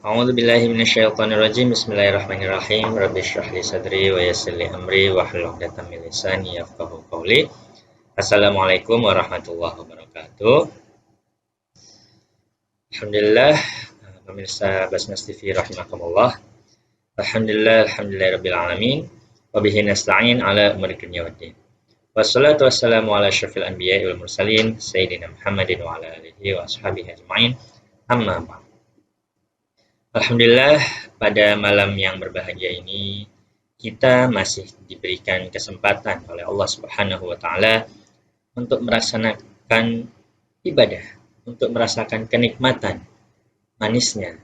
A'udzu billahi minasyaitonir rajim. Bismillahirrahmanirrahim. Rabbi shrah li sadri wa yassir li amri wahlul 'uqdatam min lisani yafqahu qawli. Assalamualaikum warahmatullahi wabarakatuh. Alhamdulillah, pemirsa Basnas TV rahimakumullah. Alhamdulillahirabbil alamin. Wa bihi nasta'in ala umuri dunya waddin. Wassalatu wassalamu ala asyrafil anbiya'i wal mursalin sayyidina Muhammadin wa ala alihi wa ashabihi ajma'in. Amma ba'd. Alhamdulillah, pada malam yang berbahagia ini kita masih diberikan kesempatan oleh Allah Subhanahu wa taala untuk melaksanakan ibadah, untuk merasakan kenikmatan manisnya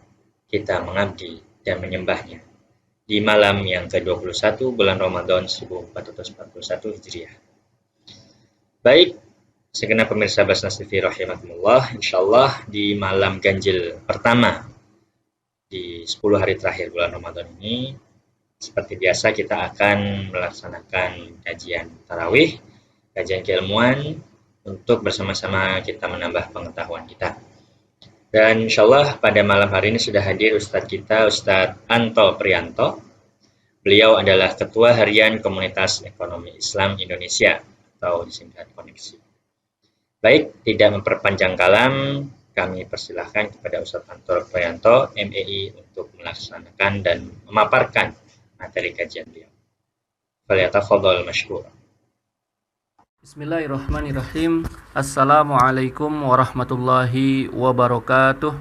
kita mengabdi dan menyembahnya di malam yang ke-21 bulan Ramadan 1441 Hijriah. Baik, segenap pemirsa Basnas TV rahimakumullah, insyaallah di malam ganjil pertama di 10 hari terakhir bulan Ramadan ini, seperti biasa kita akan melaksanakan kajian tarawih, kajian keilmuan untuk bersama-sama kita menambah pengetahuan kita. Dan insyaallah pada malam hari ini sudah hadir Ustadz kita, Ustadz Anto Prianto. Beliau adalah Ketua Harian Komunitas Ekonomi Islam Indonesia atau disingkat Koneksi. Baik, tidak memperpanjang kalam, kami persilahkan kepada Ustadz Anto Prianto, MEI, untuk melaksanakan dan memaparkan materi kajian beliau. Falyatafadhal mashkur. Bismillahirrahmanirrahim. Assalamualaikum warahmatullahi wabarakatuh.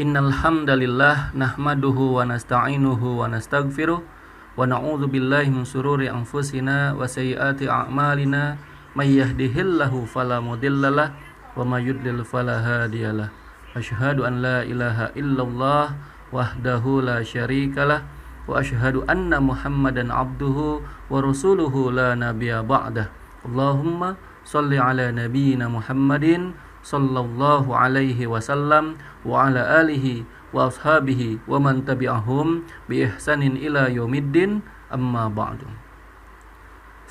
Innal hamdalillah nahmaduhu wa nasta'inuhu wa nastaghfiruh wa na'udzu billahi min shururi anfusina wa sayyiati a'malina may yahdihillahu fala mudhillalah wa may yudlil fala hadiyalah. Asyhadu an la ilaha illallah wahdahu la syarikalah wa asyhadu anna Muhammadan abduhu wa rasuluhu la nabiyya ba'dah. Allahumma shalli ala nabiyyina Muhammadin sallallahu alaihi wasallam wa ala alihi wa ashabihi wa man tabi'ahum bi ihsanin ila yaumiddin, amma ba'du.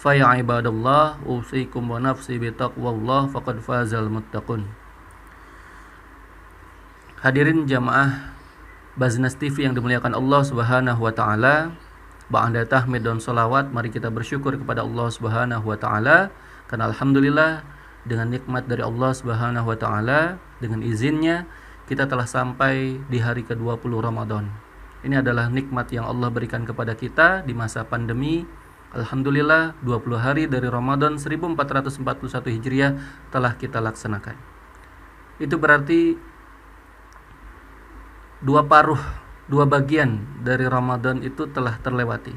Fa ya ibadallah, usikum wa nafsi bi taqwallah faqad fazal muttaqun. Hadirin jamaah Basnas TV yang dimuliakan Allah Subhanahu wa taala, ba'da tahmid dan salawat, mari kita bersyukur kepada Allah Subhanahu wa taala karena alhamdulillah dengan nikmat dari Allah Subhanahu wa taala, dengan izinnya kita telah sampai di hari ke-20 Ramadan. Ini adalah nikmat yang Allah berikan kepada kita di masa pandemi. Alhamdulillah 20 hari dari Ramadan 1441 Hijriah telah kita laksanakan. Itu berarti dua bagian dari Ramadan itu telah terlewati.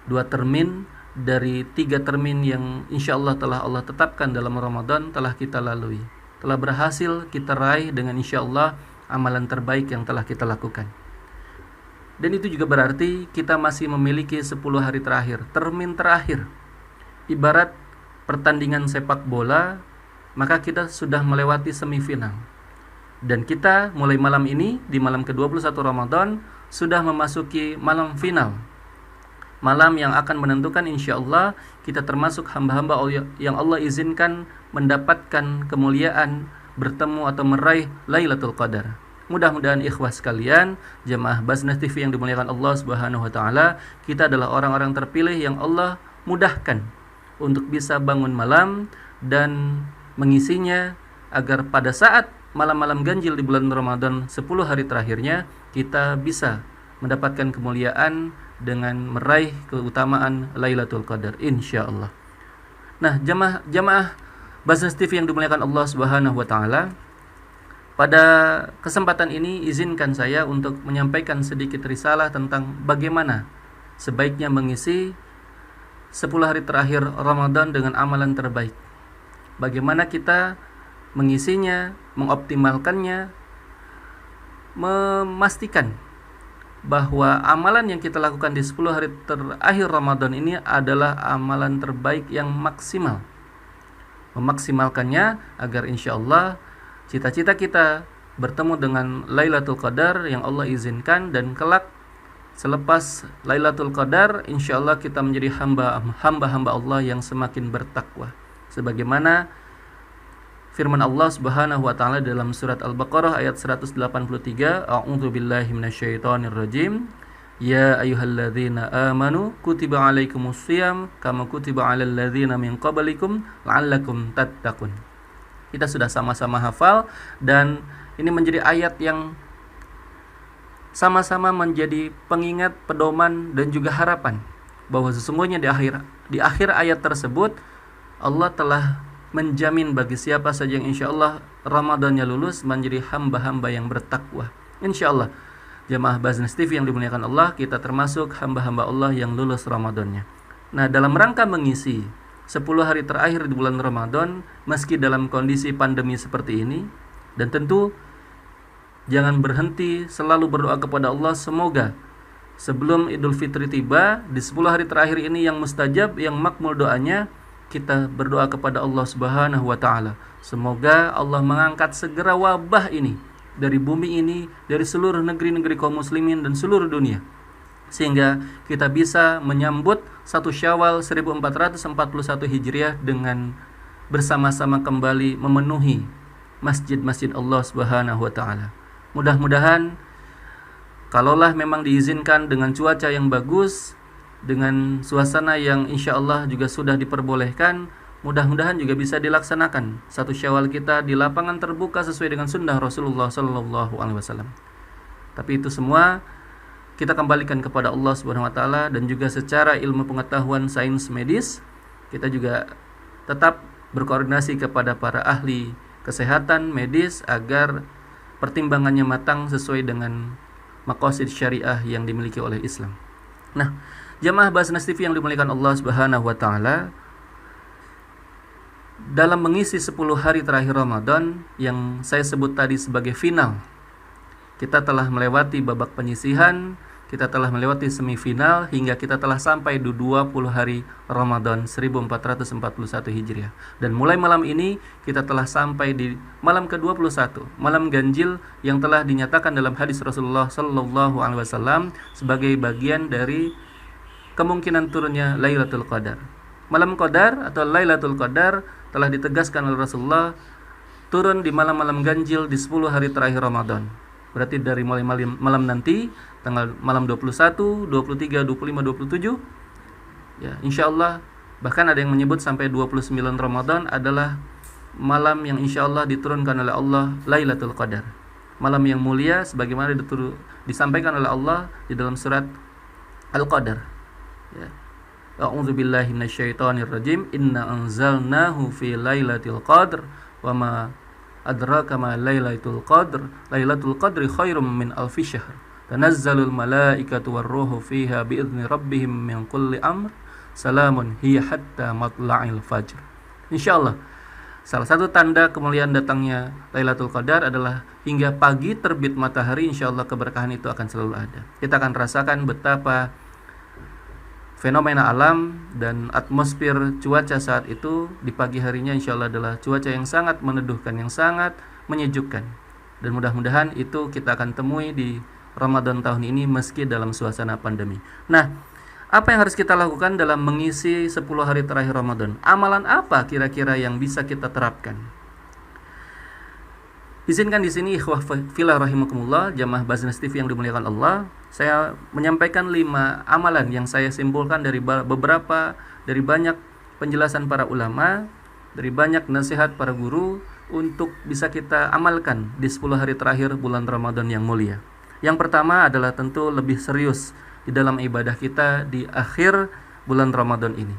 2 termin dari 3 termin yang insya Allah telah Allah tetapkan dalam Ramadan telah kita lalui, telah berhasil kita raih dengan insya Allah amalan terbaik yang telah kita lakukan. Dan itu juga berarti kita masih memiliki 10 hari terakhir, termin terakhir. Ibarat pertandingan sepak bola, maka kita sudah melewati semifinal. Dan kita mulai malam ini, di malam ke-21 Ramadan, sudah memasuki malam final. Malam yang akan menentukan insya Allah kita termasuk hamba-hamba yang Allah izinkan mendapatkan kemuliaan bertemu atau meraih Lailatul Qadar. Mudah-mudahan ikhwas sekalian, jamaah Basnas TV yang dimuliakan Allah Subhanahu wa taala, kita adalah orang-orang terpilih yang Allah mudahkan untuk bisa bangun malam dan mengisinya agar pada saat malam-malam ganjil di bulan Ramadan 10 hari terakhirnya kita bisa mendapatkan kemuliaan dengan meraih keutamaan Lailatul Qadar insyaallah. Nah, jamaah Basnas TV yang dimuliakan Allah Subhanahu wa taala, pada kesempatan ini izinkan saya untuk menyampaikan sedikit risalah tentang bagaimana sebaiknya mengisi 10 hari terakhir Ramadan dengan amalan terbaik. Bagaimana kita mengisinya, mengoptimalkannya, memastikan bahwa amalan yang kita lakukan di 10 hari terakhir Ramadan ini adalah amalan terbaik yang maksimal. Memaksimalkannya agar insya Allah cita-cita kita bertemu dengan Lailatul Qadar yang Allah izinkan, dan kelak selepas Lailatul Qadar insya Allah kita menjadi hamba-hamba Allah yang semakin bertakwa. Sebagaimana firman Allah Subhanahu wa taala dalam surat Al-Baqarah ayat 183, A'udzubillahi minasyaitonirrajim. Ya ayyuhalladzina amanu kutiba alaikumusiyam kama kutiba alal ladzina min qablikum la'allakum tattaqun. Kita sudah sama-sama hafal, dan ini menjadi ayat yang sama-sama menjadi pengingat, pedoman, dan juga harapan bahwa sesungguhnya di akhir ayat tersebut Allah telah menjamin bagi siapa saja yang insyaallah Ramadannya lulus menjadi hamba-hamba yang bertakwa. Insyaallah jamaah Baznas TV yang dimuliakan Allah, kita termasuk hamba-hamba Allah yang lulus Ramadannya. Nah, dalam rangka mengisi 10 hari terakhir di bulan Ramadan meski dalam kondisi pandemi seperti ini, dan tentu jangan berhenti selalu berdoa kepada Allah semoga sebelum Idul Fitri tiba di 10 hari terakhir ini yang mustajab, yang makmul doanya, kita berdoa kepada Allah Subhanahu wa taala. Semoga Allah mengangkat segera wabah ini dari bumi ini, dari seluruh negeri-negeri kaum muslimin dan seluruh dunia, sehingga kita bisa menyambut 1 Syawal 1441 Hijriah dengan bersama-sama kembali memenuhi masjid-masjid Allah Subhanahu wa taala. Mudah-mudahan kalaulah memang diizinkan dengan cuaca yang bagus, dengan suasana yang insya Allah juga sudah diperbolehkan, mudah-mudahan juga bisa dilaksanakan 1 Syawal kita di lapangan terbuka sesuai dengan sunnah Rasulullah Sallallahu Alaihi Wasallam. Tapi itu semua kita kembalikan kepada Allah Subhanahu Wa Taala, dan juga secara ilmu pengetahuan sains medis kita juga tetap berkoordinasi kepada para ahli kesehatan medis agar pertimbangannya matang sesuai dengan maqasid syariah yang dimiliki oleh Islam. Nah, jamaah Baznas TV yang dimuliakan Allah Subhanahu wa taala, dalam mengisi 10 hari terakhir Ramadan yang saya sebut tadi sebagai final, kita telah melewati babak penyisihan, kita telah melewati semifinal, hingga kita telah sampai di 20 hari Ramadan 1441 Hijriah. Dan mulai malam ini kita telah sampai di malam ke-21, malam ganjil yang telah dinyatakan dalam hadis Rasulullah Sallallahu Alaihi Wasallam sebagai bagian dari kemungkinan turunnya Lailatul Qadar. Malam Qadar atau Lailatul Qadar telah ditegaskan oleh Rasulullah turun di malam-malam ganjil di 10 hari terakhir Ramadan. Berarti dari mulai malam nanti tanggal malam 21, 23, 25, 27 ya, insyaallah, bahkan ada yang menyebut sampai 29 Ramadan adalah malam yang insyaallah diturunkan oleh Allah Lailatul Qadar. Malam yang mulia sebagaimana disampaikan oleh Allah di dalam surat Al-Qadar. Ya. A'udzubillahi minasyaitonirrajim. Inna anzalnahu fi lailatul qadr wa ma adraka ma lailatul qadr. Lailatul qadri khairum min alfi syahr. Tanazzalul malaikatu warruhu fiha biizni rabbihim min kulli amr. Salamun hiya hatta matla'il fajr. Insyaallah salah satu tanda kemuliaan datangnya Lailatul Qadar adalah hingga pagi terbit matahari, insyaallah keberkahan itu akan selalu ada. Kita akan rasakan betapa fenomena alam dan atmosfer cuaca saat itu di pagi harinya insyaallah adalah cuaca yang sangat meneduhkan, yang sangat menyejukkan. Dan mudah-mudahan itu kita akan temui di Ramadan tahun ini meski dalam suasana pandemi. Nah, apa yang harus kita lakukan dalam mengisi 10 hari terakhir Ramadan? Amalan apa kira-kira yang bisa kita terapkan? Izinkan di sini ikhwah fillah rahimakumullah, jamaah Baznas TV yang dimuliakan Allah, saya menyampaikan 5 amalan yang saya simpulkan dari banyak penjelasan para ulama, dari banyak nasihat para guru untuk bisa kita amalkan di 10 hari terakhir bulan Ramadan yang mulia. Yang pertama adalah tentu lebih serius di dalam ibadah kita di akhir bulan Ramadan ini.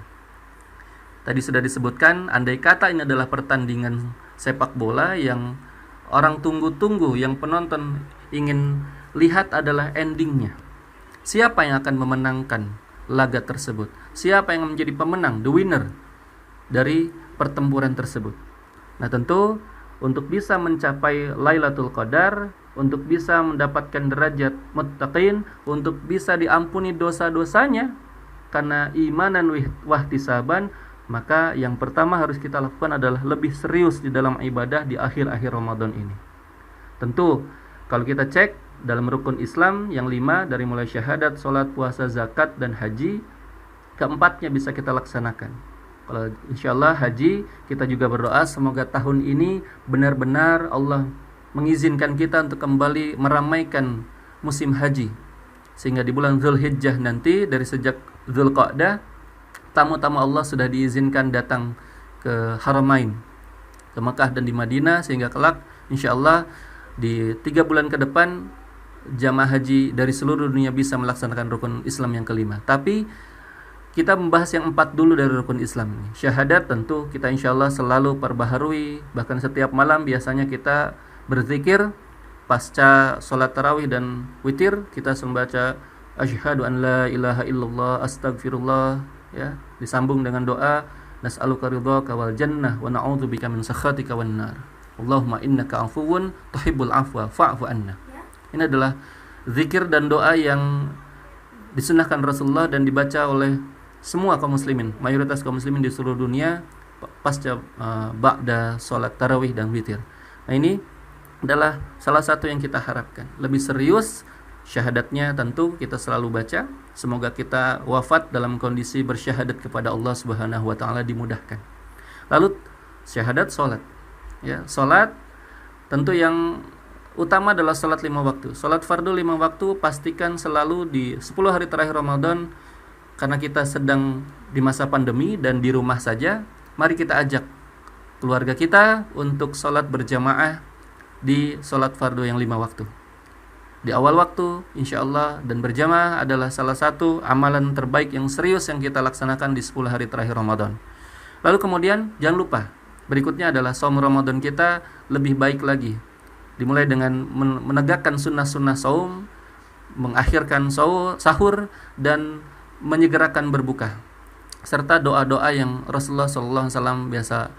Tadi sudah disebutkan, andai kata ini adalah pertandingan sepak bola yang orang tunggu-tunggu, yang penonton ingin lihat adalah endingnya. Siapa yang akan memenangkan laga tersebut? Siapa yang menjadi pemenang, the winner dari pertempuran tersebut? Nah, tentu untuk bisa mencapai Lailatul Qadar, untuk bisa mendapatkan derajat muttaqin, untuk bisa diampuni dosa-dosanya karena imanan wahtisaban, maka yang pertama harus kita lakukan adalah lebih serius di dalam ibadah di akhir-akhir Ramadan ini. Tentu kalau kita cek dalam rukun Islam yang 5 dari mulai syahadat, sholat, puasa, zakat, dan haji, keempatnya bisa kita laksanakan. Kalau insyaallah haji, kita juga berdoa semoga tahun ini benar-benar Allah mengizinkan kita untuk kembali meramaikan musim haji, sehingga di bulan Zulhijjah nanti dari sejak Zulqa'dah tamu-tamu Allah sudah diizinkan datang ke Haramain, ke Mekah dan di Madinah, sehingga kelak insyaallah di 3 bulan ke depan jamaah haji dari seluruh dunia bisa melaksanakan rukun Islam yang kelima. Tapi kita membahas yang 4 dulu dari rukun Islam ini. Syahadat tentu kita insyaallah selalu perbaharui, bahkan setiap malam biasanya kita berzikir pasca sholat tarawih dan witir, kita membaca asyhadu an la ilaha illallah astagfirullah, ya, disambung dengan doa nas'aluka ridhaka wal jannah wa na'udzubika min sakhatika wan nar. Allahumma innaka afuwun tuhibbul afwa fa'fu anna. Ini adalah zikir dan doa yang disunahkan Rasulullah dan dibaca oleh semua kaum muslimin, mayoritas kaum muslimin di seluruh dunia pasca ba'da salat tarawih dan witir. Nah, ini adalah salah satu yang kita harapkan. Lebih serius syahadatnya tentu kita selalu baca. Semoga kita wafat dalam kondisi bersyahadat kepada Allah Subhanahu wa taala dimudahkan. Lalu syahadat salat. Ya, salat tentu yang utama adalah salat 5 waktu. Salat fardu 5 waktu pastikan selalu di 10 hari terakhir Ramadan. Karena kita sedang di masa pandemi dan di rumah saja, mari kita ajak keluarga kita untuk sholat berjamaah di sholat fardu yang 5 waktu. Di awal waktu, insya Allah, dan berjamaah adalah salah satu amalan terbaik yang serius yang kita laksanakan di 10 hari terakhir Ramadan. Lalu kemudian, jangan lupa, berikutnya adalah saum Ramadan kita lebih baik lagi. Dimulai dengan menegakkan sunnah-sunnah saum, mengakhirkan sahur, dan menyegerakan berbuka, serta doa-doa yang Rasulullah SAW biasa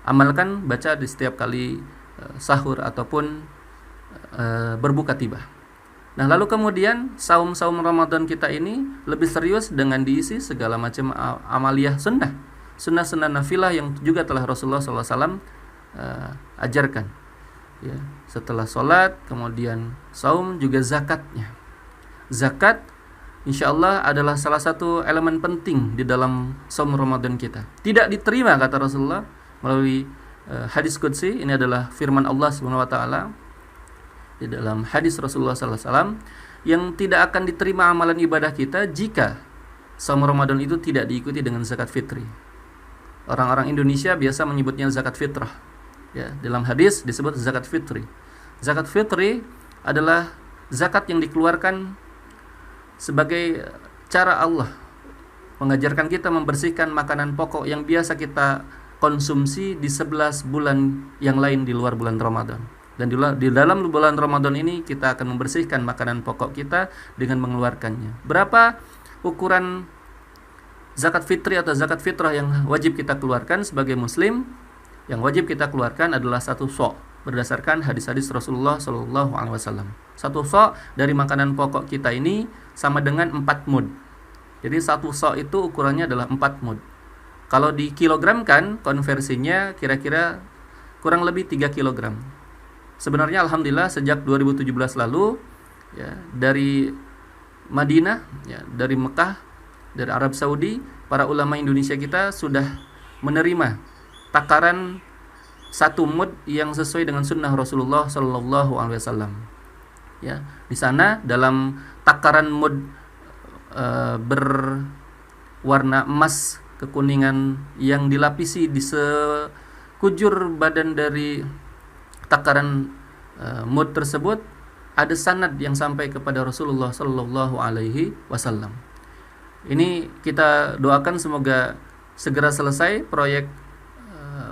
amalkan, baca di setiap kali sahur ataupun berbuka tiba. Nah, lalu kemudian saum-saum Ramadan kita ini lebih serius dengan diisi segala macam amaliyah sunnah nafilah yang juga telah Rasulullah SAW ajarkan. Ya, setelah sholat, kemudian saum, juga zakatnya. Zakat insyaallah adalah salah satu elemen penting di dalam saum Ramadan kita. Tidak diterima, kata Rasulullah melalui hadis qudsi. Ini adalah firman Allah Subhanahu wa taala di dalam hadis Rasulullah sallallahu alaihi wasallam, yang tidak akan diterima amalan ibadah kita jika saum Ramadan itu tidak diikuti dengan zakat fitri. Orang-orang Indonesia biasa menyebutnya zakat fitrah. Ya, dalam hadis disebut zakat fitri. Zakat fitri adalah zakat yang dikeluarkan sebagai cara Allah mengajarkan kita membersihkan makanan pokok yang biasa kita konsumsi di 11 bulan yang lain di luar bulan Ramadan. Dan di dalam bulan Ramadan ini kita akan membersihkan makanan pokok kita dengan mengeluarkannya. Berapa ukuran zakat fitri atau zakat fitrah yang wajib kita keluarkan sebagai muslim? Yang wajib kita keluarkan adalah 1 sok, berdasarkan hadis-hadis Rasulullah Shallallahu Alaihi Wasallam. 1 sok dari makanan pokok kita ini sama dengan 4 mud. Jadi 1 sok itu ukurannya adalah 4 mud. Kalau dikilogramkan, konversinya kira-kira kurang lebih 3 kilogram. Sebenarnya alhamdulillah sejak 2017 lalu, ya, dari Madinah, ya, dari Mekah, dari Arab Saudi, para ulama Indonesia kita sudah menerima takaran 1 mud yang sesuai dengan sunnah Rasulullah Sallallahu Alaihi Wasallam. Ya, di sana dalam takaran mud berwarna emas kekuningan yang dilapisi di sekujur badan dari takaran mud tersebut, ada sanad yang sampai kepada Rasulullah Sallallahu Alaihi Wasallam. Ini kita doakan semoga segera selesai proyek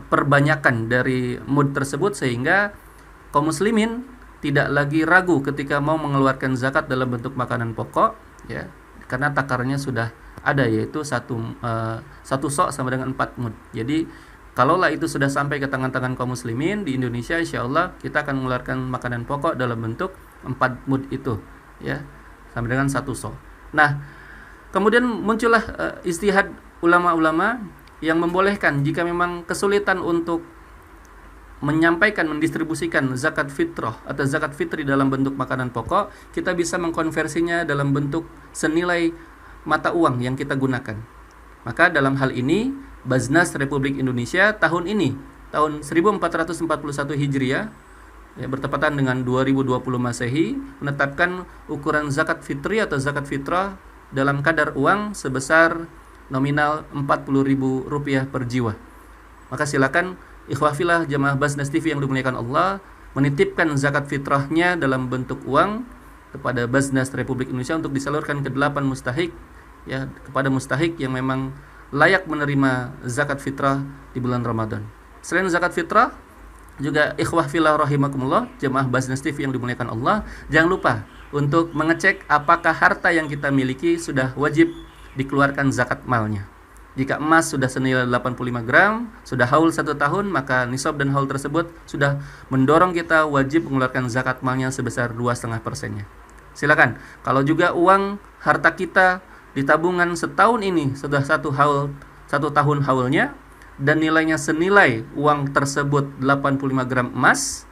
perbanyakan dari mud tersebut, sehingga kaum muslimin tidak lagi ragu ketika mau mengeluarkan zakat dalam bentuk makanan pokok, ya, karena takarannya sudah ada, yaitu satu sok sama dengan 4 mud. Jadi kalaulah itu sudah sampai ke tangan-tangan kaum muslimin di Indonesia, insya Allah kita akan mengeluarkan makanan pokok dalam bentuk 4 mud itu, ya, sama dengan 1 sok. Nah, kemudian muncullah ijtihad ulama-ulama yang membolehkan jika memang kesulitan untuk menyampaikan, mendistribusikan zakat fitrah atau zakat fitri dalam bentuk makanan pokok, kita bisa mengkonversinya dalam bentuk senilai mata uang yang kita gunakan. Maka dalam hal ini Baznas Republik Indonesia tahun ini, tahun 1441 Hijriah, ya, bertepatan dengan 2020 Masehi, menetapkan ukuran zakat fitri atau zakat fitrah dalam kadar uang sebesar nominal Rp40.000 per jiwa. Maka silakan ikhwah fillah jamaah Baznas TV yang dimuliakan Allah menitipkan zakat fitrahnya dalam bentuk uang kepada Baznas Republik Indonesia untuk disalurkan ke 8 mustahik, ya, kepada mustahik yang memang layak menerima zakat fitrah di bulan Ramadan. Selain zakat fitrah, juga ikhwah fillah rahimakumullah, jamaah Baznas TV yang dimuliakan Allah, jangan lupa untuk mengecek apakah harta yang kita miliki sudah wajib dikeluarkan zakat malnya. Jika emas sudah senilai 85 gram, sudah haul 1 tahun, maka nisab dan haul tersebut sudah mendorong kita wajib mengeluarkan zakat malnya sebesar 2,5%-nya. Silakan. Kalau juga uang harta kita di tabungan setahun ini sudah 1 tahun haulnya, dan nilainya senilai uang tersebut 85 gram emas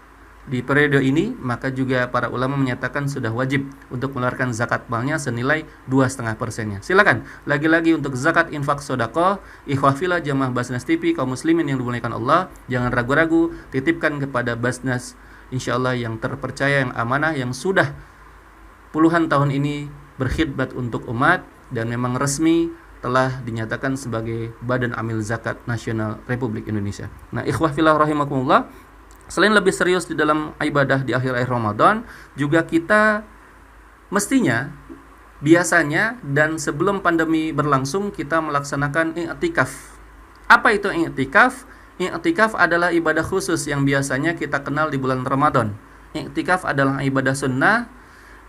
di periode ini, maka juga para ulama menyatakan sudah wajib untuk mengeluarkan zakat malnya senilai 2,5%-nya. Silakan. Lagi-lagi untuk zakat infak sedekah, ikhwah fillah jamaah Baznas TV kaum muslimin yang dimuliakan Allah, jangan ragu-ragu, titipkan kepada Baznas insyaallah yang terpercaya, yang amanah, yang sudah puluhan tahun ini berkhidmat untuk umat dan memang resmi telah dinyatakan sebagai Badan Amil Zakat Nasional Republik Indonesia. Nah, ikhwah fillah rahimakumullah, selain lebih serius di dalam ibadah di akhir-akhir Ramadan, juga kita mestinya, biasanya dan sebelum pandemi berlangsung, kita melaksanakan i'tikaf. Apa itu i'tikaf? I'tikaf adalah ibadah khusus yang biasanya kita kenal di bulan Ramadan. I'tikaf adalah ibadah sunnah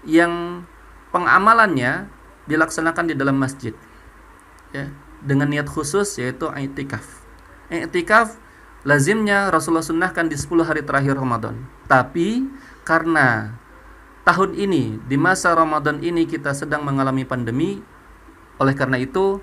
yang pengamalannya dilaksanakan di dalam masjid, ya, dengan niat khusus yaitu i'tikaf. I'tikaf lazimnya Rasulullah sunnahkan di 10 hari terakhir Ramadan. Tapi karena tahun ini, di masa Ramadan ini kita sedang mengalami pandemi, oleh karena itu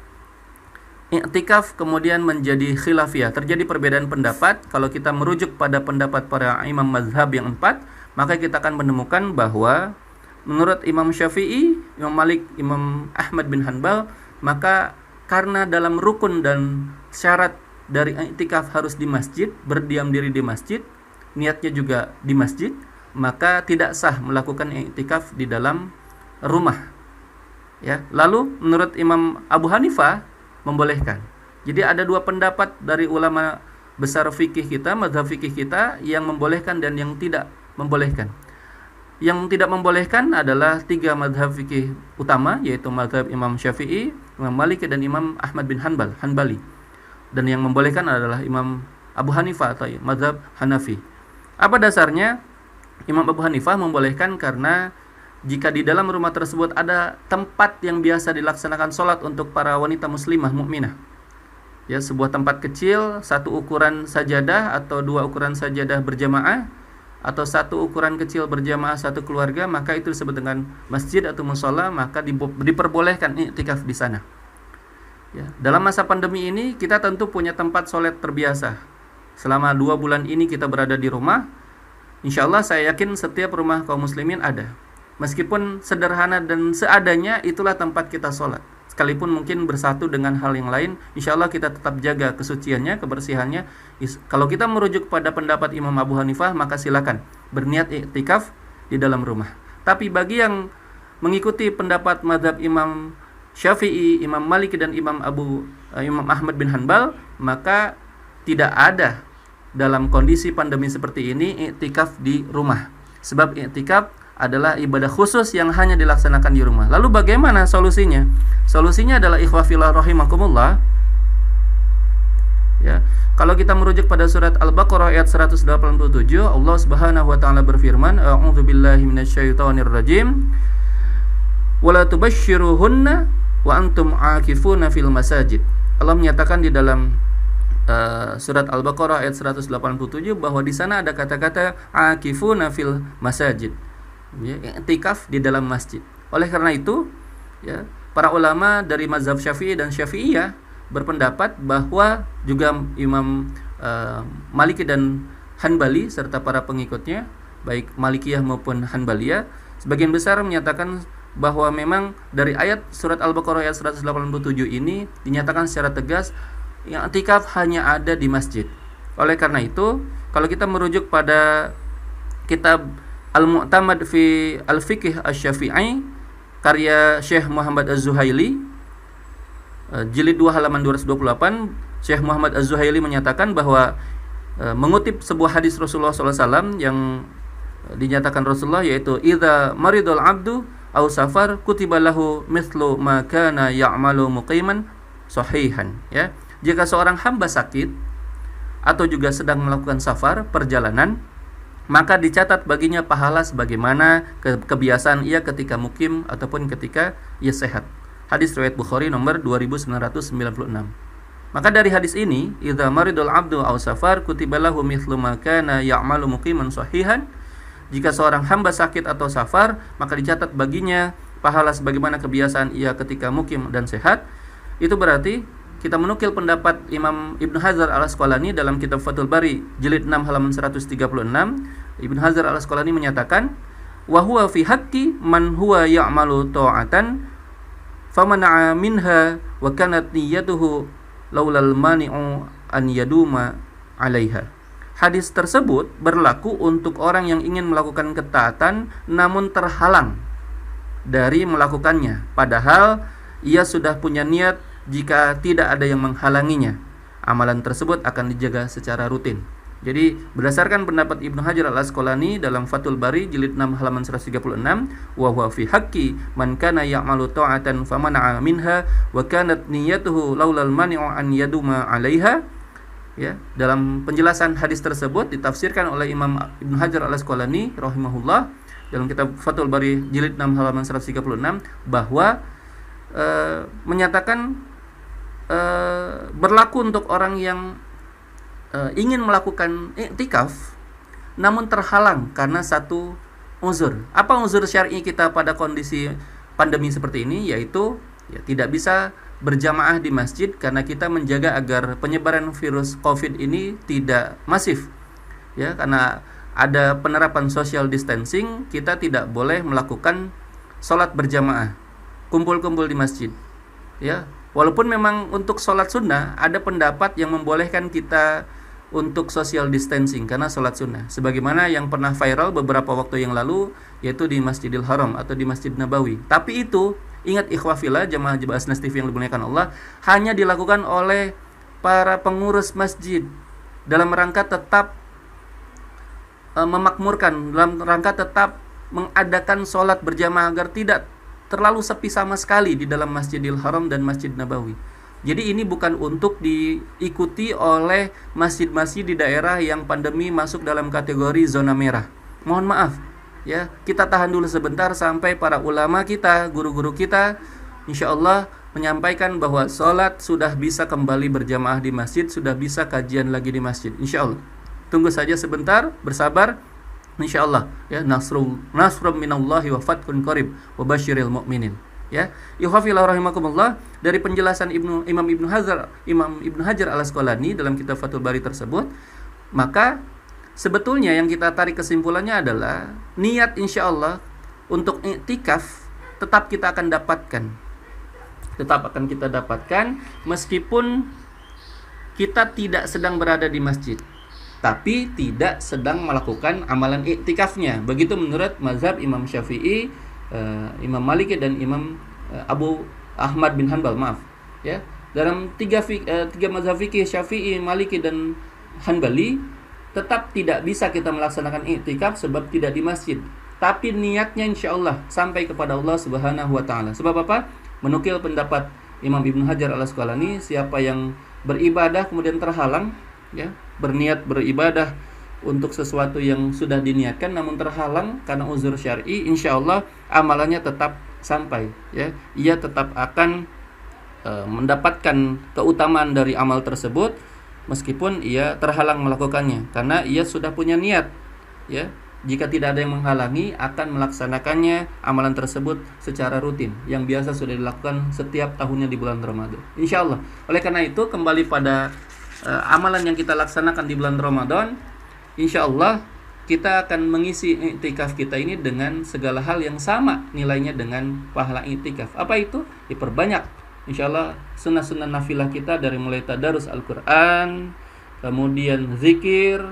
i'tikaf kemudian menjadi khilafiyah. Terjadi perbedaan pendapat. Kalau kita merujuk pada pendapat para imam mazhab yang 4, maka kita akan menemukan bahwa menurut Imam Syafi'i, Imam Malik, Imam Ahmad bin Hanbal, maka karena dalam rukun dan syarat dari i'tikaf harus di masjid, berdiam diri di masjid, niatnya juga di masjid, maka tidak sah melakukan i'tikaf di dalam rumah. Ya, lalu menurut Imam Abu Hanifah membolehkan. Jadi ada 2 pendapat dari ulama besar fikih kita, mazhab fikih kita, yang membolehkan dan yang tidak membolehkan. Yang tidak membolehkan adalah 3 mazhab fikih utama, yaitu mazhab Imam Syafi'i, Imam Malik, dan Imam Ahmad bin Hanbal, Hanbali. Dan yang membolehkan adalah Imam Abu Hanifah atau mazhab Hanafi. Apa dasarnya? Imam Abu Hanifah membolehkan karena jika di dalam rumah tersebut ada tempat yang biasa dilaksanakan sholat untuk para wanita muslimah mukminah, ya, sebuah tempat kecil, 1 ukuran sajadah atau 2 ukuran sajadah berjamaah, atau 1 ukuran kecil berjamaah 1 keluarga, maka itu disebut dengan masjid atau mushola, maka diperbolehkan i'tikaf di sana. Ya, dalam masa pandemi ini kita tentu punya tempat sholat terbiasa. Selama 2 bulan ini kita berada di rumah, insya Allah saya yakin setiap rumah kaum muslimin ada. Meskipun sederhana dan seadanya, itulah tempat kita sholat. Sekalipun mungkin bersatu dengan hal yang lain, insya Allah kita tetap jaga kesuciannya, kebersihannya. Kalau kita merujuk pada pendapat Imam Abu Hanifah, maka silakan berniat i'tikaf di dalam rumah. Tapi bagi yang mengikuti pendapat mazhab Imam Syafi'i, Imam Malik, dan Imam Ahmad bin Hanbal, maka tidak ada dalam kondisi pandemi seperti ini i'tikaf di rumah. Sebab i'tikaf adalah ibadah khusus yang hanya dilaksanakan di rumah. Lalu bagaimana solusinya? Solusinya adalah ikhwah fillah rahimakumullah. Ya, kalau kita merujuk pada surat Al-Baqarah ayat 187, Allah Subhanahu wa taala berfirman, "A'udzubillahi minasyaitonir rajim. Wala tubashshiruhunna wa antum 'akifuna fil masajid." Allah menyatakan di dalam surat Al-Baqarah ayat 187 bahwa di sana ada kata-kata akifuna fil masajid, ya, i'tikaf di dalam masjid. Oleh karena itu, ya, para ulama dari mazhab Syafi'i dan Syafi'iyah berpendapat bahwa juga Imam Maliki dan Hanbali serta para pengikutnya, baik Malikiyah maupun Hanbaliyah, sebagian besar menyatakan bahwa memang dari ayat surat Al-Baqarah ayat 187 ini dinyatakan secara tegas yang i'tikaf hanya ada di masjid. Oleh karena itu, kalau kita merujuk pada kitab Al-Mu'tamad fi Al-Fiqh Asy-Syafi'i karya Syekh Muhammad Az-Zuhaili, jilid 2 halaman 228, Syekh Muhammad Az-Zuhaili menyatakan bahwa mengutip sebuah hadis Rasulullah SAW yang dinyatakan Rasulullah, yaitu idza maridul abdu aw safar kutiba lahu mithlu ma kana ya'malu muqiman sahihan, ya. Jika seorang hamba sakit atau juga sedang melakukan safar, perjalanan, maka dicatat baginya pahala sebagaimana kebiasaan ia ketika mukim ataupun ketika ia sehat. Hadis riwayat Bukhari nomor 2996. Maka dari hadis ini, idza maridul abdu aw safar kutiba lahu mithlu ma kana ya'malu muqiman sahihan, jika seorang hamba sakit atau safar, maka dicatat baginya pahala sebagaimana kebiasaan ia ketika mukim dan sehat. Itu berarti kita menukil pendapat Imam Ibnu Hajar Al-Asqalani dalam kitab Fathul Bari jilid 6 halaman 136. Ibnu Hajar Al-Asqalani menyatakan, wa huwa fi haqqi man huwa ya'malu ta'atan famana'a minha wa kanat niyyatuhu laulal mani'u an yaduma 'alaiha. Hadis tersebut berlaku untuk orang yang ingin melakukan ketaatan namun terhalang dari melakukannya, padahal ia sudah punya niat jika tidak ada yang menghalanginya. Amalan tersebut akan dijaga secara rutin. Jadi berdasarkan pendapat Ibnu Hajar Al-Asqalani dalam Fathul Bari jilid 6 halaman 136, wa huwa fi haqqi man kana ya'malu ta'atan famana'a minha wa kanat niyyatuhu laulal mani'u an yaduma 'alaiha. Ya, dalam penjelasan hadis tersebut ditafsirkan oleh Imam Ibnu Hajar Al-Asqalani rahimahullah dalam kitab Fathul Bari jilid 6 halaman 136 bahwa menyatakan berlaku untuk orang yang ingin melakukan i'tikaf namun terhalang karena satu uzur. Apa uzur syar'i kita pada kondisi pandemi seperti ini? Yaitu tidak bisa berjamaah di masjid karena kita menjaga agar penyebaran virus COVID ini tidak masif. Ya, karena ada penerapan social distancing, kita tidak boleh melakukan sholat berjamaah, kumpul-kumpul di masjid. Ya, walaupun memang untuk sholat sunnah ada pendapat yang membolehkan kita untuk social distancing karena sholat sunnah, sebagaimana yang pernah viral beberapa waktu yang lalu, yaitu di Masjidil Haram atau di Masjid Nabawi. Tapi itu, ingat ikhwafillah jamaah Asnas TV yang dimuliakan Allah, hanya dilakukan oleh para pengurus masjid dalam rangka tetap memakmurkan, dalam rangka tetap mengadakan sholat berjamaah agar tidak terlalu sepi sama sekali di dalam Masjidil Haram dan Masjid Nabawi. Jadi ini bukan untuk diikuti oleh masjid-masjid di daerah yang pandemi masuk dalam kategori zona merah. Mohon maaf, ya, kita tahan dulu sebentar sampai para ulama kita, guru-guru kita, insya Allah menyampaikan bahwa sholat sudah bisa kembali berjamaah di masjid, sudah bisa kajian lagi di masjid, insya Allah. Tunggu saja sebentar, bersabar, insya Allah. Ya, nasrum minallahi wa fathun qarib wa basyiril mu'minin. Ya, yuhafillah rahimakumullah, dari penjelasan Imam Ibnu Hajar Al-Asqalani dalam kitab Fathul Bari tersebut, maka sebetulnya yang kita tarik kesimpulannya adalah niat insya Allah untuk i'tikaf tetap kita akan dapatkan. Tetap akan kita dapatkan meskipun kita tidak sedang berada di masjid, tapi tidak sedang melakukan amalan i'tikafnya. Begitu menurut mazhab Imam Syafi'i, Imam Maliki dan Imam Abu Ahmad bin Hanbal, maaf. Ya, dalam tiga mazhab fikih Syafi'i, Maliki dan Hanbali, tetap tidak bisa kita melaksanakan i'tikaf sebab tidak di masjid. Tapi niatnya insya Allah sampai kepada Allah Subhanahu wa Ta'ala. Sebab apa? Menukil pendapat Imam Ibnu Hajar Al-Asqalani, siapa yang beribadah kemudian terhalang, ya, berniat beribadah untuk sesuatu yang sudah diniatkan namun terhalang karena uzur syar'i, insya Allah amalannya tetap sampai, ya, ia tetap akan mendapatkan keutamaan dari amal tersebut meskipun ia terhalang melakukannya karena ia sudah punya niat, ya, jika tidak ada yang menghalangi akan melaksanakannya amalan tersebut secara rutin yang biasa sudah dilakukan setiap tahunnya di bulan Ramadan, insya Allah. Oleh karena itu kembali pada amalan yang kita laksanakan di bulan Ramadan, insya Allah kita akan mengisi iktikaf kita ini dengan segala hal yang sama nilainya dengan pahala iktikaf. Apa itu? Diperbanyak insyaallah sunnah-sunnah nafilah kita dari mulai tadarus Al-Qur'an, kemudian zikir,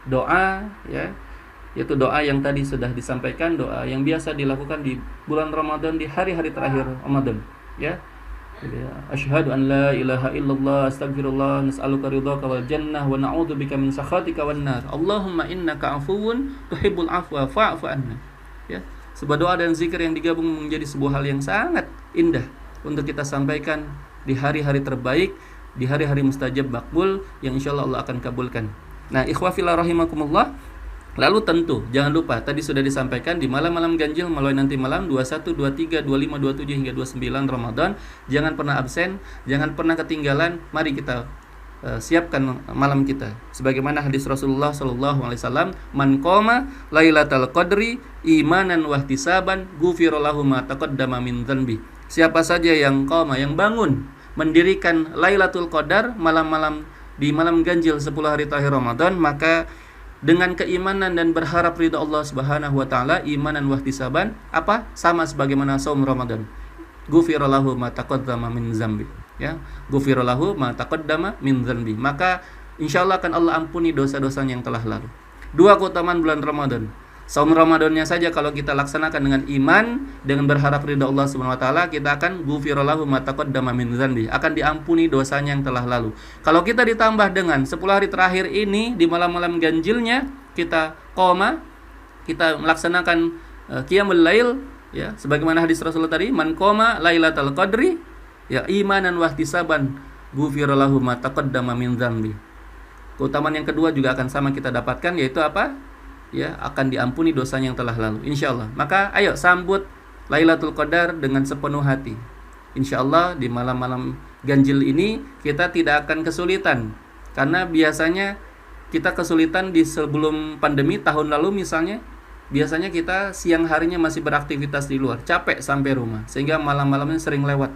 doa, ya. Yaitu doa yang tadi sudah disampaikan, doa yang biasa dilakukan di bulan Ramadan, di hari-hari terakhir Ramadan, ya. Asyhadu an la ilaha illallah astaghfirullah nas'aluka ridhaka wal jannah wa na'udzubika min sakhatika wan nar. Allahumma innaka afuwun tuhibbul afwa fa'fu anna. Ya, sebuah doa dan zikir yang digabung menjadi sebuah hal yang sangat indah untuk kita sampaikan di hari-hari terbaik, di hari-hari mustajab makbul yang insyaallah Allah akan kabulkan. Nah, ikhwah fillah rahimakumullah, lalu tentu jangan lupa tadi sudah disampaikan di malam-malam ganjil mulai nanti malam 21, 23, 25, 27 hingga 29 Ramadan, jangan pernah absen, jangan pernah ketinggalan. Mari kita siapkan malam kita sebagaimana hadis Rasulullah sallallahu alaihi wasallam, man qama lailatal qadri imanan wahtisaban ghufira lahu ma taqaddama min dzanbi. Siapa saja yang qama, yang bangun mendirikan Lailatul Qadar, malam-malam di malam ganjil 10 hari terakhir Ramadan, maka dengan keimanan dan berharap ridha Allah Subhanahu wa taala, imanan wahtisaban, apa? Sama sebagaimana saum Ramadan. Ghufira lahu ma taqaddama min dzambi. Ya, ghufira lahu ma taqaddama min dzambi. Maka insyaallah akan Allah ampuni dosa-dosanya yang telah lalu. Dua keutamaan bulan Ramadan. Saum Ramadannya saja kalau kita laksanakan dengan iman, dengan berharap ridha Allah Subhanahu wa taala, kita akan ghufira lahu ma taqaddama min dzambi, akan diampuni dosanya yang telah lalu. Kalau kita ditambah dengan 10 hari terakhir ini di malam-malam ganjilnya kita qoma, kita melaksanakan qiyamul lail, ya, sebagaimana hadis Rasulullah tadi, man qoma lailatal qadri ya imanan wahtisaban ghufira lahu ma taqaddama min dzambi. Keutamaan yang kedua juga akan sama kita dapatkan, yaitu apa? Ya, akan diampuni dosanya yang telah lalu insyaallah. Maka ayo sambut Lailatul Qadar dengan sepenuh hati. Insyaallah di malam-malam ganjil ini kita tidak akan kesulitan, karena biasanya kita kesulitan di sebelum pandemi tahun lalu misalnya, biasanya kita siang harinya masih beraktivitas di luar, capek sampai rumah sehingga malam-malamnya sering lewat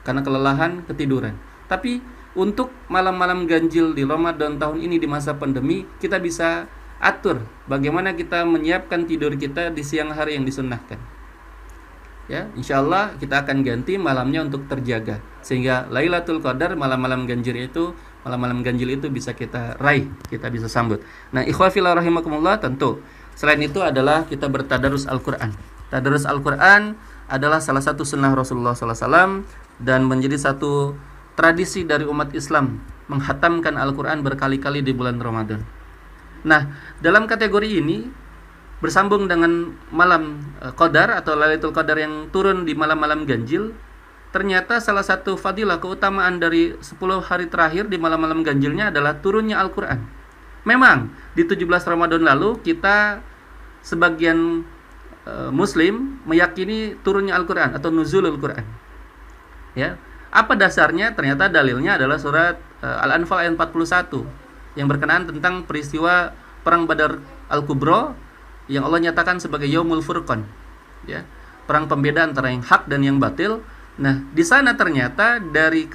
karena kelelahan, ketiduran. Tapi untuk malam-malam ganjil di Ramadan tahun ini di masa pandemi, kita bisa atur bagaimana kita menyiapkan tidur kita di siang hari yang disunnahkan. Ya, insyaallah kita akan ganti malamnya untuk terjaga sehingga Lailatul Qadar, malam-malam ganjil itu bisa kita raih, kita bisa sambut. Nah, ikhwah fillah rahimakumullah, tentu selain itu adalah kita bertadarus Al-Qur'an. Tadarus Al-Qur'an adalah salah satu sunnah Rasulullah sallallahu alaihi wasallam dan menjadi satu tradisi dari umat Islam menghatamkan Al-Qur'an berkali-kali di bulan Ramadan. Nah, dalam kategori ini bersambung dengan malam Qadar atau Lailatul Qadar yang turun di malam-malam ganjil, ternyata salah satu fadilah keutamaan dari 10 hari terakhir di malam-malam ganjilnya adalah turunnya Al-Qur'an. Memang di 17 Ramadan lalu kita sebagian muslim meyakini turunnya Al-Qur'an atau nuzulul Qur'an. Ya. Apa dasarnya? Ternyata dalilnya adalah surat Al-Anfal ayat 41 yang berkenaan tentang peristiwa perang Badar Al-Kubra yang Allah nyatakan sebagai Yaumul Furqan, ya, perang pembeda antara yang hak dan yang batil. Nah, di sana ternyata dari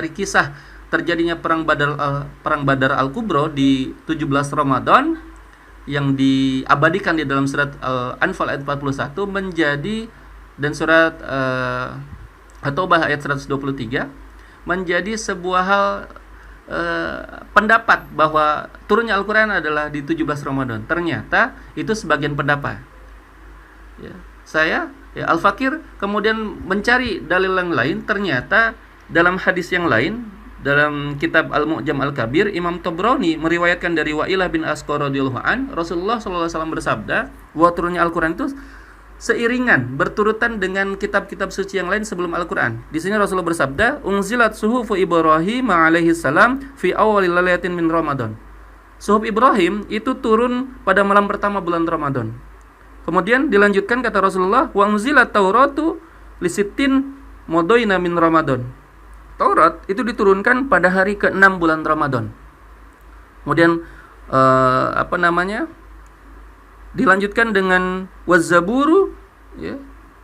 kisah terjadinya perang Badar Al-Kubra di 17 Ramadan yang diabadikan di dalam surat Al-Anfal ayat 41 menjadi, dan surat At-Taubah ayat 123 menjadi sebuah hal pendapat bahwa turunnya Al-Quran adalah di 17 Ramadan. Ternyata itu sebagian pendapat, ya. Saya Al-Fakir kemudian mencari dalil yang lain. Ternyata dalam hadis yang lain, dalam kitab Al-Mu'jam Al-Kabir, Imam Tabrani meriwayatkan dari Wa'ilah bin Asqa radhiyallahu an, Rasulullah sallallahu alaihi wasallam bersabda bahwa turunnya Al-Quran itu seiringan, berturutan dengan kitab-kitab suci yang lain sebelum Al-Quran. Di sini Rasulullah bersabda, "Unzilat suhufu Ibrahim alaihi salam fi awwalil lailatin min Ramadan." Suhuf Ibrahim itu turun pada malam pertama bulan Ramadan. Kemudian dilanjutkan kata Rasulullah, "Wa unzilat Tauratu li sittin modoina min Ramadan." Taurat itu diturunkan pada hari ke-6 bulan Ramadan. Kemudian dilanjutkan dengan waz-zaburu, ya,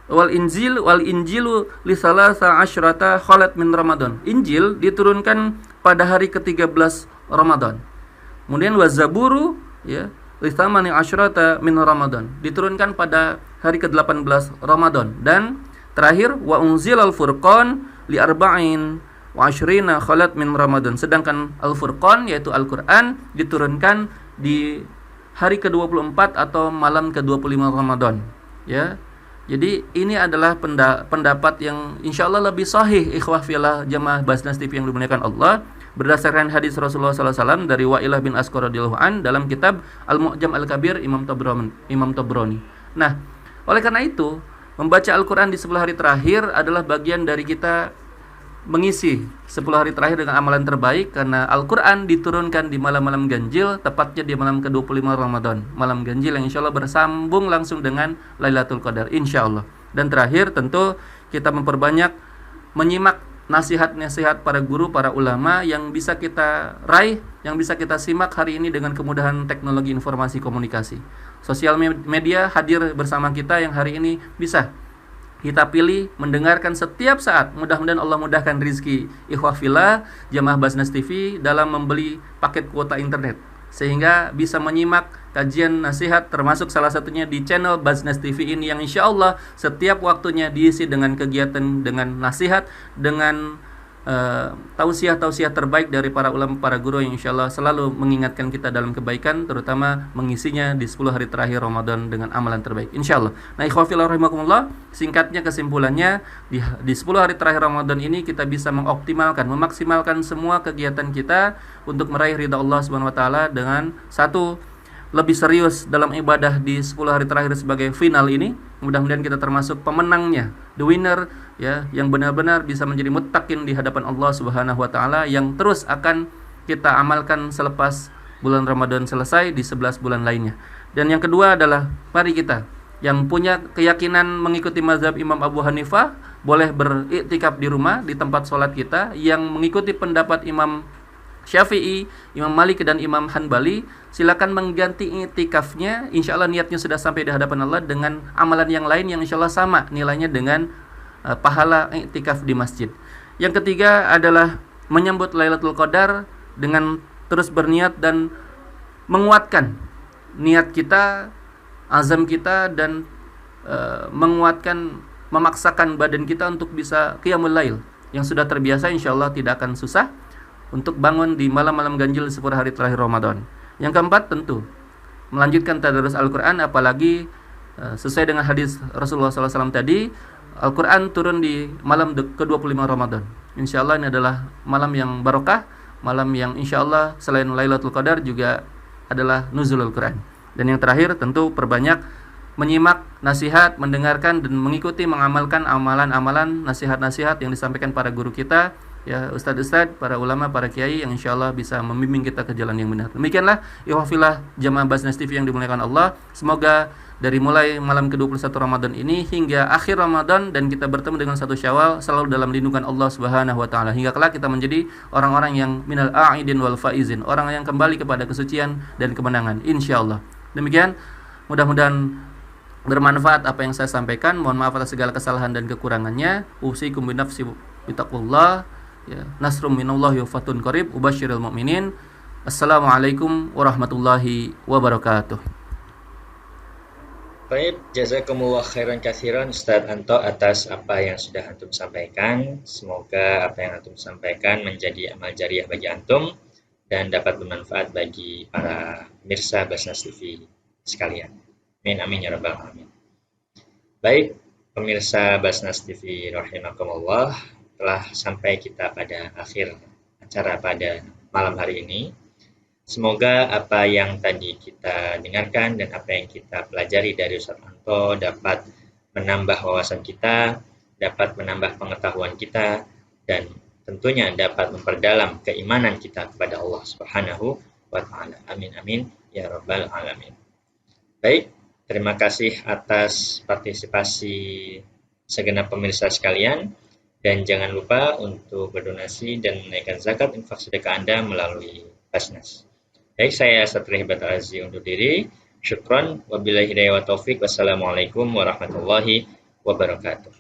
wal injilu li salasa asyrata khalat min Ramadan. Injil diturunkan pada hari ke-13 Ramadan. Kemudian waz-zaburu, ya, lithamani asyrata min Ramadan, diturunkan pada hari ke-18 Ramadan. Dan terakhir wa unzilal furqan li arba'in wa asyrina khalat min Ramadan, sedangkan Al-Furqan yaitu Al-Qur'an diturunkan di hari ke-24 atau malam ke-25 Ramadan, ya. Jadi ini adalah pendapat yang insyaallah lebih sahih, ikhwah fillah jamaah Basnas TV yang dimuliakan Allah, berdasarkan hadis Rasulullah SAW dari Wa'ilah bin Asqar radhiyallahu an dalam kitab Al-Mu'jam Al-Kabir Imam Tabrani. Nah, oleh karena itu, membaca Al-Quran di 10 hari terakhir adalah bagian dari kita mengisi 10 hari terakhir dengan amalan terbaik, karena Al-Quran diturunkan di malam-malam ganjil, tepatnya di malam ke-25 Ramadan, malam ganjil yang insya Allah bersambung langsung dengan Lailatul Qadar insya Allah. Dan terakhir tentu kita memperbanyak menyimak nasihat-nasihat para guru, para ulama yang bisa kita raih, yang bisa kita simak hari ini dengan kemudahan teknologi informasi komunikasi. Sosial media hadir bersama kita yang hari ini bisa kita pilih mendengarkan setiap saat. Mudah-mudahan Allah mudahkan rizki ikhwah fillah jamaah Basnas TV dalam membeli paket kuota internet, sehingga bisa menyimak kajian nasihat, termasuk salah satunya di channel Basnas TV ini yang insya Allah setiap waktunya diisi dengan kegiatan, dengan nasihat, dengan tausiah-tausiah terbaik dari para ulama, para guru yang insya Allah selalu mengingatkan kita dalam kebaikan, terutama mengisinya di 10 hari terakhir Ramadan dengan amalan terbaik insya Allah. Nah, ikhwah fillah rahimakumullah, singkatnya kesimpulannya di 10 hari terakhir Ramadan ini kita bisa mengoptimalkan, memaksimalkan semua kegiatan kita untuk meraih ridha Allah Subhanahu wa taala dengan satu, lebih serius dalam ibadah di 10 hari terakhir sebagai final ini. Mudah-mudahan kita termasuk pemenangnya, the winner, ya, yang benar-benar bisa menjadi muttaqin di hadapan Allah Subhanahu wa taala, yang terus akan kita amalkan selepas bulan Ramadan selesai di 11 bulan lainnya. Dan yang kedua adalah mari kita yang punya keyakinan mengikuti mazhab Imam Abu Hanifah boleh beriktikaf di rumah di tempat sholat kita, yang mengikuti pendapat Imam Syafi'i, Imam Malik dan Imam Hanbali, silakan mengganti iktikafnya. Insya Allah niatnya sudah sampai di hadapan Allah dengan amalan yang lain yang insya Allah sama nilainya dengan pahala iktikaf di masjid. Yang ketiga adalah menyambut Lailatul Qadar dengan terus berniat dan menguatkan niat kita, azam kita, dan menguatkan, memaksakan badan kita untuk bisa qiyamul lail. Yang sudah terbiasa insya Allah tidak akan susah untuk bangun di malam-malam ganjil 10 hari terakhir Ramadan. Yang keempat tentu melanjutkan tadarus Al-Quran, apalagi sesuai dengan hadis Rasulullah SAW tadi, Al-Quran turun di malam ke-25 Ramadan. Insya Allah ini adalah malam yang barokah, malam yang insya Allah selain Lailatul Qadar juga adalah nuzulul Quran. Dan yang terakhir tentu perbanyak menyimak nasihat, mendengarkan dan mengikuti, mengamalkan amalan-amalan, nasihat-nasihat yang disampaikan para guru kita, ya, ustadz-ustadz, para ulama, para kiai yang insya Allah bisa membimbing kita ke jalan yang benar. Demikianlah ikhwah fillah jamaah Basnas TV yang dimuliakan Allah. Semoga dari mulai malam ke-21 Ramadan ini hingga akhir Ramadan dan kita bertemu dengan 1 Syawal selalu dalam lindungan Allah Subhanahu wa taala, hingga kelak kita menjadi orang-orang yang minal a'idin wal faizin, orang yang kembali kepada kesucian dan kemenangan insyaallah. Demikian, mudah-mudahan bermanfaat apa yang saya sampaikan. Mohon maaf atas segala kesalahan dan kekurangannya. Usikum binafsi bitaqullah, ya, nasrum minallahi wa fatun qarib, ubasyiril mu'minin. Assalamualaikum warahmatullahi wabarakatuh. Baik, jazakumullah khairan katsiran Ustadz Anto atas apa yang sudah antum sampaikan. Semoga apa yang antum sampaikan menjadi amal jariah bagi antum dan dapat bermanfaat bagi para pemirsa Basnas TV sekalian. Amin amin ya rabbal alamin. Baik, pemirsa Basnas TV rahimakumullah, telah sampai kita pada akhir acara pada malam hari ini. Semoga apa yang tadi kita dengarkan dan apa yang kita pelajari dari Ustadz Anto dapat menambah wawasan kita, dapat menambah pengetahuan kita, dan tentunya dapat memperdalam keimanan kita kepada Allah Subhanahu wa taala. Amin amin ya rabbal alamin. Baik, terima kasih atas partisipasi segenap pemirsa sekalian, dan jangan lupa untuk berdonasi dan menaikkan zakat infak sedekah Anda melalui Basnas. Baik, saya Satri Hibat Aziz undur diri. Syukron, wabillahi hidayah wa taufik. Wassalamualaikum warahmatullahi wabarakatuh.